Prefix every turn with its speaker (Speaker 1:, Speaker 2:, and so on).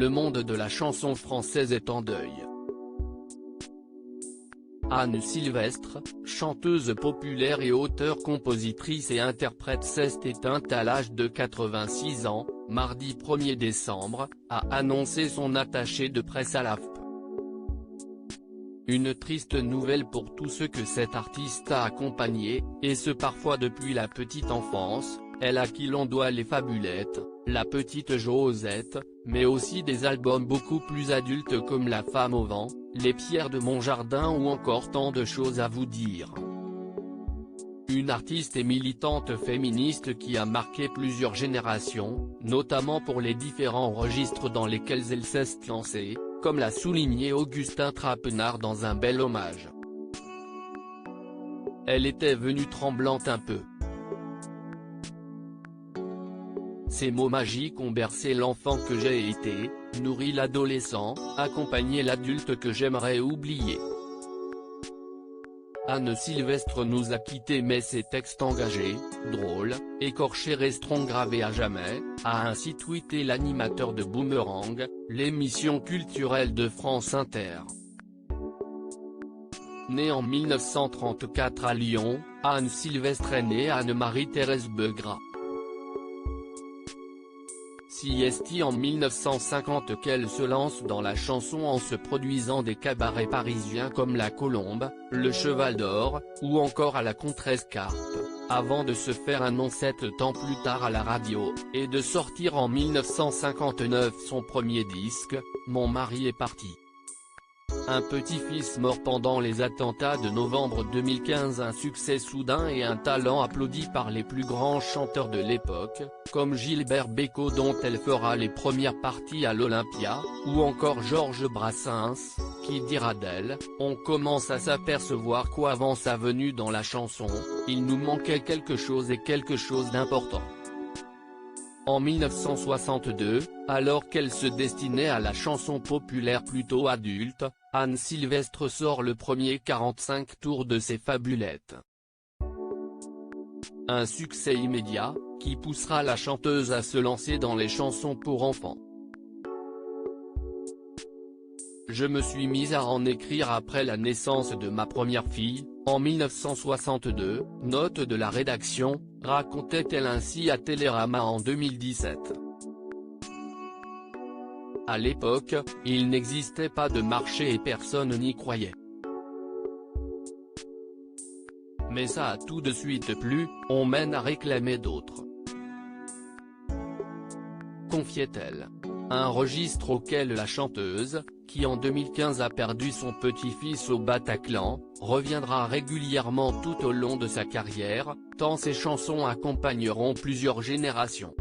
Speaker 1: le monde de la chanson française est en deuil. Anne Sylvestre, chanteuse populaire et auteure-compositrice et interprète s'est éteinte à l'âge de 86 ans, mardi 1er décembre, a annoncé son attaché de presse à l'AFP. Une triste nouvelle pour tous ceux que cet artiste a accompagnés, et ce parfois depuis la petite enfance, elle à qui l'on doit les Fabulettes, La Petite Josette, mais aussi des albums beaucoup plus adultes comme La Femme au vent, Les Pierres de mon jardin ou encore tant de choses à vous dire. Une artiste et militante féministe qui a marqué plusieurs générations, notamment pour les différents registres dans lesquels elle s'est lancée, comme l'a souligné Augustin Trapenard dans un bel hommage. Elle était venue tremblante un peu. Ces mots magiques ont bercé l'enfant que j'ai été, nourri l'adolescent, accompagné l'adulte que j'aimerais oublier. Anne Sylvestre nous a quittés mais ses textes engagés, drôles, écorchés resteront gravés à jamais, a ainsi tweeté l'animateur de Boomerang, l'émission culturelle de France Inter. Née en 1934 à Lyon, Anne Sylvestre est née Anne-Marie-Thérèse Begrat. Si est en 1950 qu'elle se lance dans la chanson en se produisant des cabarets parisiens comme La Colombe, Le Cheval d'Or, ou encore à la Contrescarpe, avant de se faire un nom 7 ans plus tard à la radio, et de sortir en 1959 son premier disque, Mon mari est parti. Un petit-fils mort pendant les attentats de novembre 2015, un succès soudain et un talent applaudi par les plus grands chanteurs de l'époque, comme Gilbert Bécaud dont elle fera les premières parties à l'Olympia, ou encore Georges Brassens, qui dira d'elle, on commence à s'apercevoir qu'avant sa venue dans la chanson, il nous manquait quelque chose et quelque chose d'important. En 1962, alors qu'elle se destinait à la chanson populaire plutôt adulte, Anne Sylvestre sort le premier 45 tours de ses Fabulettes. Un succès immédiat, qui poussera la chanteuse à se lancer dans les chansons pour enfants. Je me suis mise à en écrire après la naissance de ma première fille, en 1962, note de la rédaction, racontait-elle ainsi à Télérama en 2017. À l'époque, il n'existait pas de marché et personne n'y croyait. Mais ça a tout de suite plu, on mène à réclamer d'autres. Confiait-elle. Un registre auquel la chanteuse, qui en 2015 a perdu son petit-fils au Bataclan, reviendra régulièrement tout au long de sa carrière, tant ses chansons accompagneront plusieurs générations.